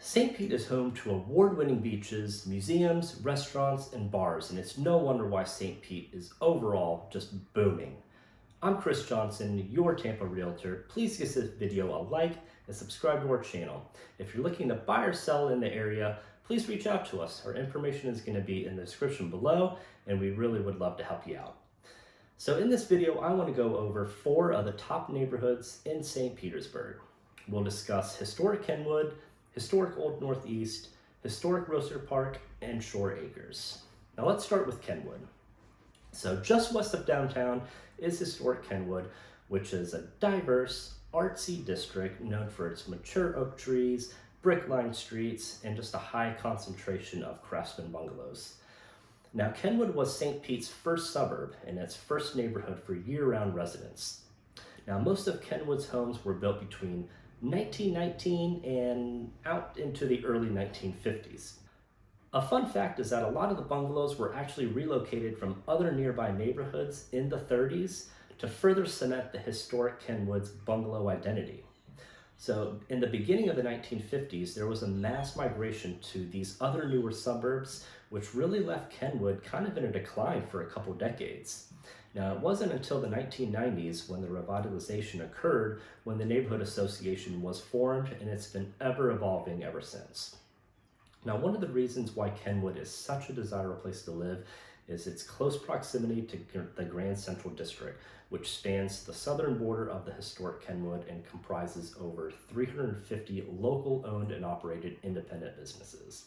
St. Pete is home to award-winning beaches, museums, restaurants, and bars, and it's no wonder why St. Pete is overall just booming. I'm Chris Johnson, your Tampa Realtor. Please give this video a like and subscribe to our channel. If you're looking to buy or sell in the area, please reach out to us. Our information is going to be in the description below, and we really would love to help you out. So in this video, I want to go over 4 of the top neighborhoods in St. Petersburg. We'll discuss Historic Kenwood, Historic Old Northeast, Historic Purrier Park, and Shore Acres. Now let's start with Kenwood. So just west of downtown is Historic Kenwood, which is a diverse, artsy district known for its mature oak trees, brick-lined streets, and just a high concentration of craftsman bungalows. Now Kenwood was St. Pete's first suburb and its first neighborhood for year-round residents. Now most of Kenwood's homes were built between 1919 and out into the early 1950s. A fun fact is that a lot of the bungalows were actually relocated from other nearby neighborhoods in the 30s to further cement the historic Kenwood's bungalow identity. So in the beginning of the 1950s, there was a mass migration to these other newer suburbs, which really left Kenwood kind of in a decline for a couple decades. Now, it wasn't until the 1990s when the revitalization occurred when the neighborhood association was formed, and it's been ever evolving ever since. Now, one of the reasons why Kenwood is such a desirable place to live is its close proximity to the Grand Central District, which spans the southern border of the historic Kenwood and comprises over 350 local owned and operated independent businesses.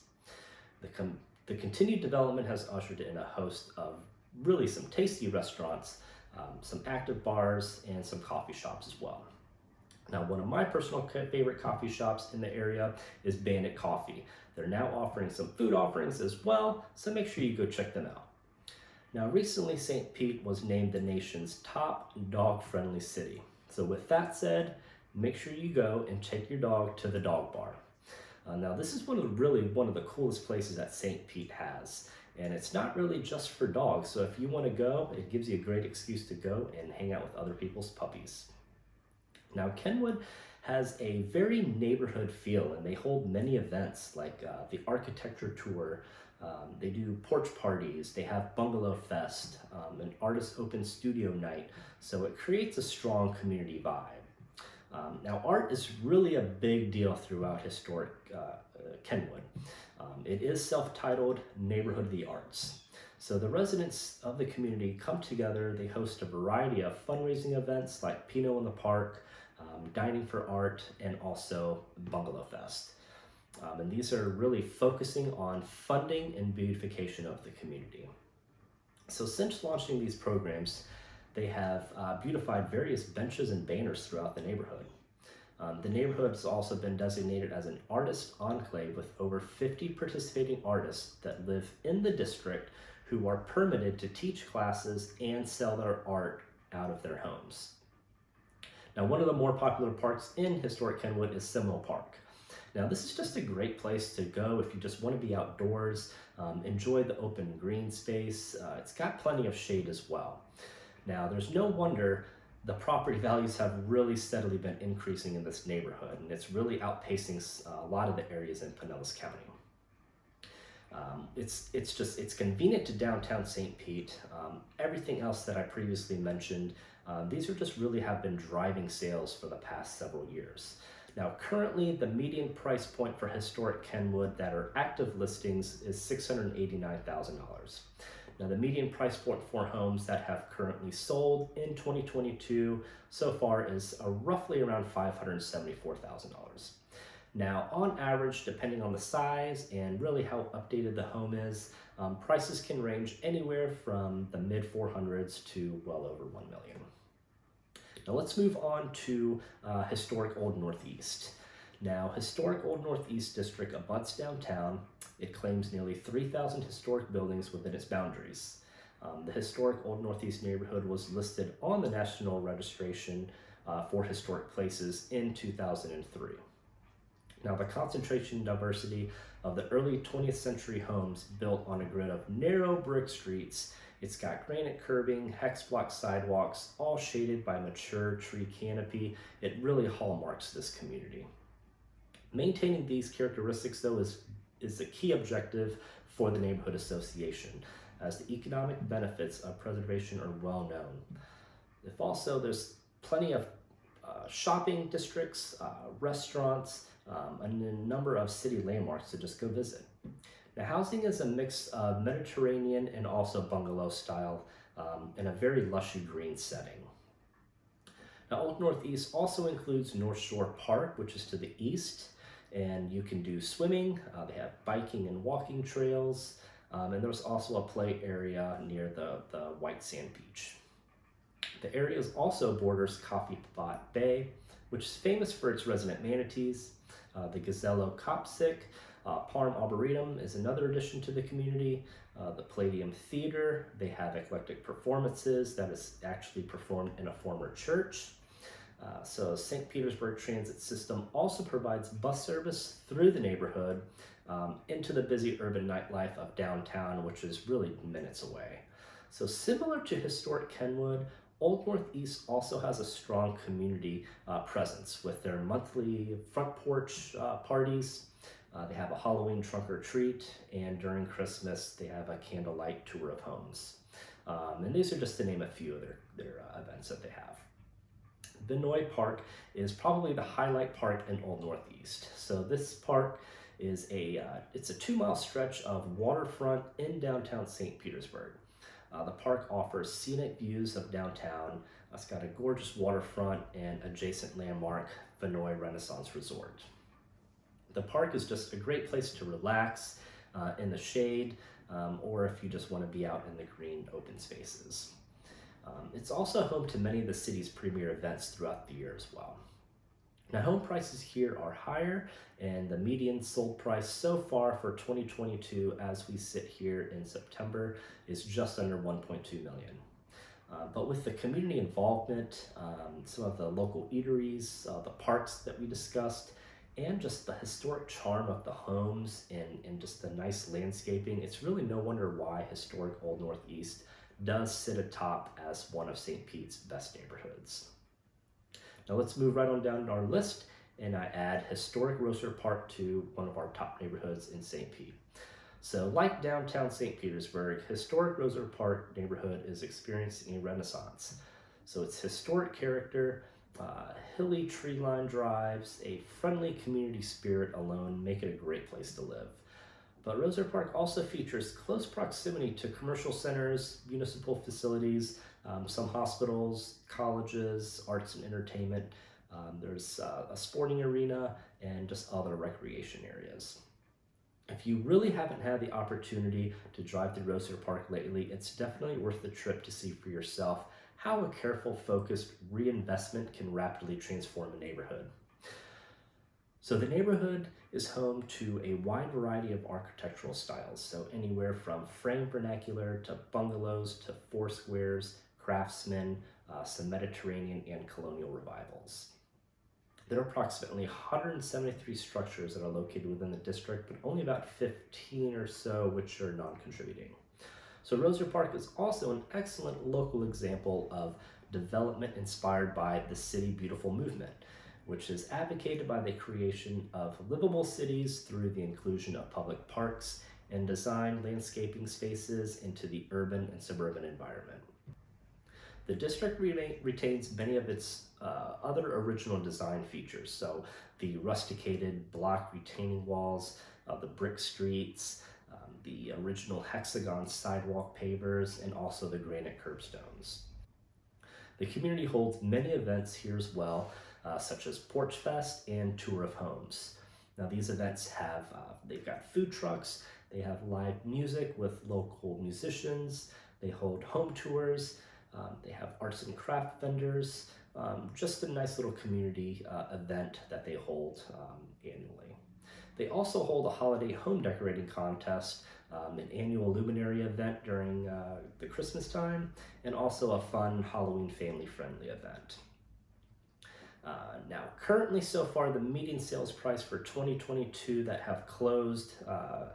The continued development has ushered in a host of really some tasty restaurants, some active bars, and some coffee shops as well. Now, one of my personal favorite coffee shops in the area is Bandit Coffee. They're now offering some food offerings as well, so make sure you go check them out. Now, recently St. Pete was named the nation's top dog-friendly city. So with that said, make sure you go and take your dog to the dog bar. Now, this is one of the coolest places that St. Pete has. And it's not really just for dogs, so if you want to go, it gives you a great excuse to go and hang out with other people's puppies. Now, Kenwood has a very neighborhood feel, and they hold many events like the architecture tour. They do porch parties, they have Bungalow Fest, an artist open studio night, so it creates a strong community vibe. Now, art is really a big deal throughout historic Kenwood. It is self-titled Neighborhood of the Arts. So the residents of the community come together, they host a variety of fundraising events like Pinot in the Park, Dining for Art, and also Bungalow Fest. And these are really focusing on funding and beautification of the community. So since launching these programs, they have beautified various benches and banners throughout the neighborhood. The neighborhood has also been designated as an artist enclave with over 50 participating artists that live in the district who are permitted to teach classes and sell their art out of their homes. Now, one of the more popular parks in historic Kenwood is Seminole Park. Now, this is just a great place to go if you just want to be outdoors, enjoy the open green space. It's got plenty of shade as well. Now, there's no wonder the property values have really steadily been increasing in this neighborhood, and it's really outpacing a lot of the areas in Pinellas County. It's convenient to downtown St. Pete. Everything else that I previously mentioned, these are just really have been driving sales for the past several years. Now, currently, the median price point for historic Kenwood that are active listings is $689,000. Now, the median price point for homes that have currently sold in 2022 so far is roughly around $574,000. Now, on average, depending on the size and really how updated the home is, prices can range anywhere from the mid 400s to well over $1 million. Now, let's move on to historic Old Northeast. Now, historic Old Northeast District abuts downtown. It claims nearly 3,000 historic buildings within its boundaries. The historic Old Northeast neighborhood was listed on the National Registration for Historic Places in 2003. Now, the concentration and diversity of the early 20th century homes built on a grid of narrow brick streets. It's got granite curbing, hex block sidewalks, all shaded by mature tree canopy. It really hallmarks this community. Maintaining these characteristics, though, is a key objective for the neighborhood association, as the economic benefits of preservation are well known. If also there's plenty of shopping districts, restaurants, and a number of city landmarks to just go visit. Now, housing is a mix of Mediterranean and also bungalow style in a very lushy green setting. Now, Old Northeast also includes North Shore Park, which is to the east, and you can do swimming. They have biking and walking trails, and there's also a play area near the white sand beach. The area also borders Coffee Pot Bay, which is famous for its resident manatees. The Gazello Copsic, Parm Arboretum is another addition to the community. The Palladium Theater, they have eclectic performances that is actually performed in a former church. So St. Petersburg Transit System also provides bus service through the neighborhood into the busy urban nightlife of downtown, which is really minutes away. So similar to Historic Kenwood, Old Northeast also has a strong community presence with their monthly front porch parties. They have a Halloween trunk or treat, and during Christmas, they have a candlelight tour of homes. And these are just to name a few of their events that they have. Vinoy Park is probably the highlight park in Old Northeast. So this park is it's a 2-mile stretch of waterfront in downtown St. Petersburg. The park offers scenic views of downtown. It's got a gorgeous waterfront and adjacent landmark, Vinoy Renaissance Resort. The park is just a great place to relax in the shade, or if you just want to be out in the green open spaces. It's also home to many of the city's premier events throughout the year as well. Now, home prices here are higher, and the median sold price so far for 2022 as we sit here in September is just under $1.2 million. But with the community involvement, some of the local eateries, the parks that we discussed, and just the historic charm of the homes and just the nice landscaping, it's really no wonder why historic Old Northeast does sit atop as one of St. Pete's best neighborhoods. Now let's move right on down our list, and I add historic Rosier Park to one of our top neighborhoods in St. Pete. So like downtown St. Petersburg, historic Rosier Park neighborhood is experiencing a renaissance. So its historic character, hilly tree-lined drives, a friendly community spirit alone make it a great place to live. But Rosier Park also features close proximity to commercial centers, municipal facilities, some hospitals, colleges, arts and entertainment. There's a sporting arena and just other recreation areas. If you really haven't had the opportunity to drive through Rosier Park lately, it's definitely worth the trip to see for yourself how a careful, focused reinvestment can rapidly transform a neighborhood. So the neighborhood is home to a wide variety of architectural styles, so anywhere from frame vernacular to bungalows to four squares, craftsmen, some Mediterranean and colonial revivals. There are approximately 173 structures that are located within the district, but only about 15 or so which are non-contributing. So Rosier Park is also an excellent local example of development inspired by the City Beautiful movement, which is advocated by the creation of livable cities through the inclusion of public parks and design landscaping spaces into the urban and suburban environment. The district retains many of its other original design features, so the rusticated block retaining walls, the brick streets, the original hexagon sidewalk pavers, and also the granite curbstones. The community holds many events here as well, such as Porch Fest and Tour of Homes. Now these events have, they've got food trucks, they have live music with local musicians, they hold home tours, they have arts and craft vendors, just a nice little community event that they hold annually. They also hold a holiday home decorating contest, an annual luminary event during the Christmas time, and also a fun Halloween family-friendly event. Now, currently so far, the median sales price for 2022 that have closed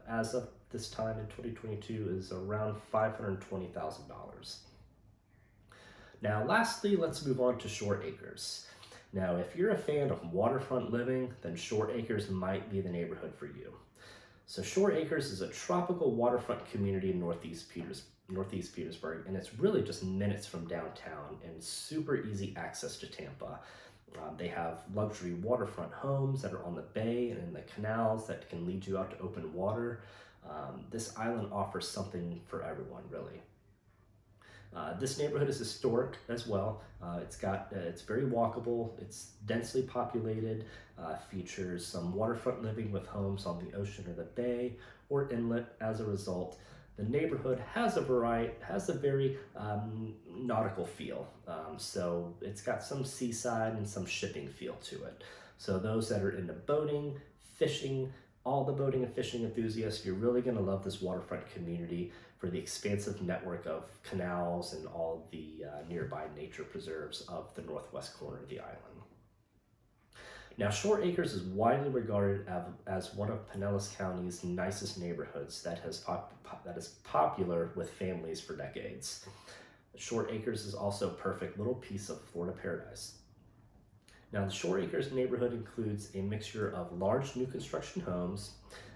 as of this time in 2022 is around $520,000. Now, lastly, let's move on to Shore Acres. Now, if you're a fan of waterfront living, then Short Acres might be the neighborhood for you. So Short Acres is a tropical waterfront community in Northeast Petersburg, and it's really just minutes from downtown and super easy access to Tampa. They have luxury waterfront homes that are on the bay and in the canals that can lead you out to open water. This island offers something for everyone, really. This neighborhood is historic as well. It's very walkable, it's densely populated, features some waterfront living with homes on the ocean or the bay or inlet. As a result, the neighborhood has a very nautical feel. So it's got some seaside and some shipping feel to it. So those that are into boating, fishing, all the boating and fishing enthusiasts, you're really going to love this waterfront community for the expansive network of canals and all the nearby nature preserves of the northwest corner of the island. Now, Short Acres is widely regarded as one of Pinellas County's nicest neighborhoods that is popular with families for decades. Short Acres is also a perfect little piece of Florida paradise. Now, the Short Acres neighborhood includes a mixture of large new construction homes,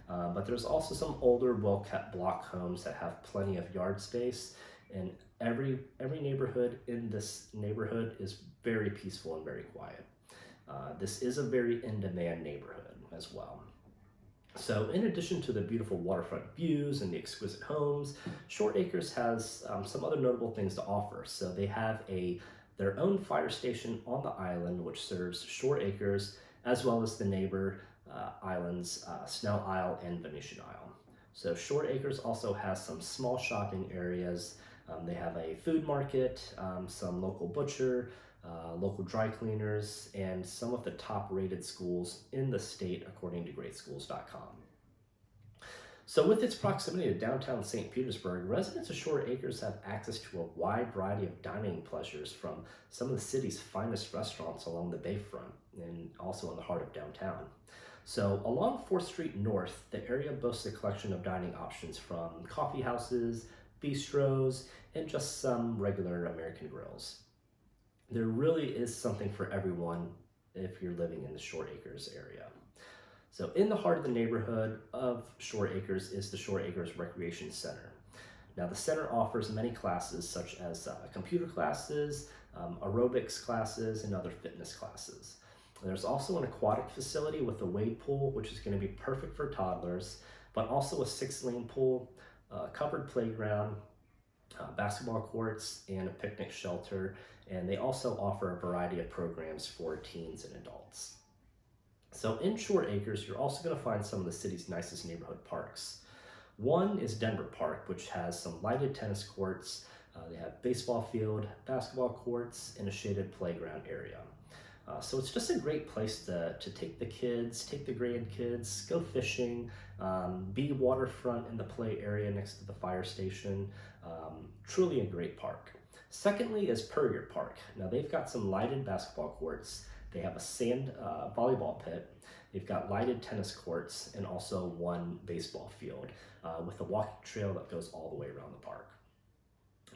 but there's also some older, well-kept block homes that have plenty of yard space, and every neighborhood in this neighborhood is very peaceful and very quiet. This is a very in-demand neighborhood as well. So in addition to the beautiful waterfront views and the exquisite homes, Short Acres has some other notable things to offer. So they have their own fire station on the island, which serves Short Acres, as well as the neighbor islands, Snell Isle and Venetian Isle. So Short Acres also has some small shopping areas. They have a food market, some local butcher, local dry cleaners, and some of the top rated schools in the state according to greatschools.com. So with its proximity to downtown St. Petersburg, residents of Short Acres have access to a wide variety of dining pleasures from some of the city's finest restaurants along the bayfront and also in the heart of downtown. So along 4th Street North, the area boasts a collection of dining options from coffee houses, bistros, and just some regular American grills. There really is something for everyone if you're living in the Short Acres area. So in the heart of the neighborhood of Short Acres is the Short Acres Recreation Center. Now the center offers many classes such as computer classes, aerobics classes, and other fitness classes. There's also an aquatic facility with a wade pool, which is going to be perfect for toddlers, but also a 6-lane pool, covered playground, basketball courts, and a picnic shelter. And they also offer a variety of programs for teens and adults. So in Short Acres, you're also going to find some of the city's nicest neighborhood parks. One is Denver Park, which has some lighted tennis courts. They have baseball field, basketball courts, and a shaded playground area. So it's just a great place to take the kids, take the grandkids, go fishing, be waterfront in the play area next to the fire station. Truly a great park. Secondly is Purrier Park. Now they've got some lighted basketball courts. They have a sand volleyball pit. They've got lighted tennis courts and also one baseball field with a walking trail that goes all the way around the park.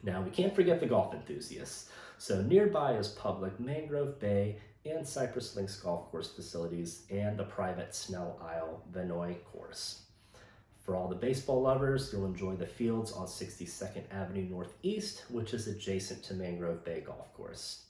Now we can't forget the golf enthusiasts. So nearby is public Mangrove Bay and Cypress Links golf course facilities and the private Snell Isle Vinoy course. For all the baseball lovers, you'll enjoy the fields on 62nd Avenue Northeast, which is adjacent to Mangrove Bay Golf Course.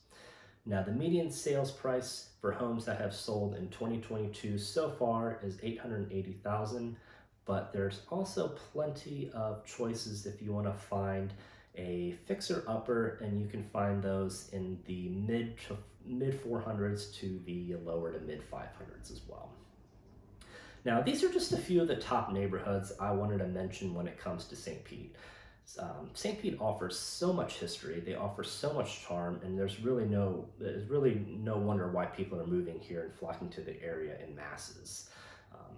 Now, the median sales price for homes that have sold in 2022 so far is $880,000, but there's also plenty of choices if you want to find a fixer-upper, and you can find those in the mid 400s to the lower to mid 500s as well. Now, these are just a few of the top neighborhoods I wanted to mention when it comes to St. Pete. St. Pete offers so much history, they offer so much charm, and there's really no wonder why people are moving here and flocking to the area in masses.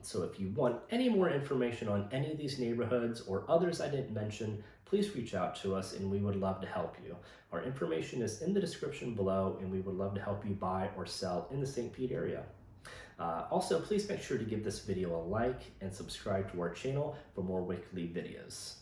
So if you want any more information on any of these neighborhoods or others I didn't mention, please reach out to us and we would love to help you. Our information is in the description below, and we would love to help you buy or sell in the St. Pete area. Also, please make sure to give this video a like and subscribe to our channel for more weekly videos.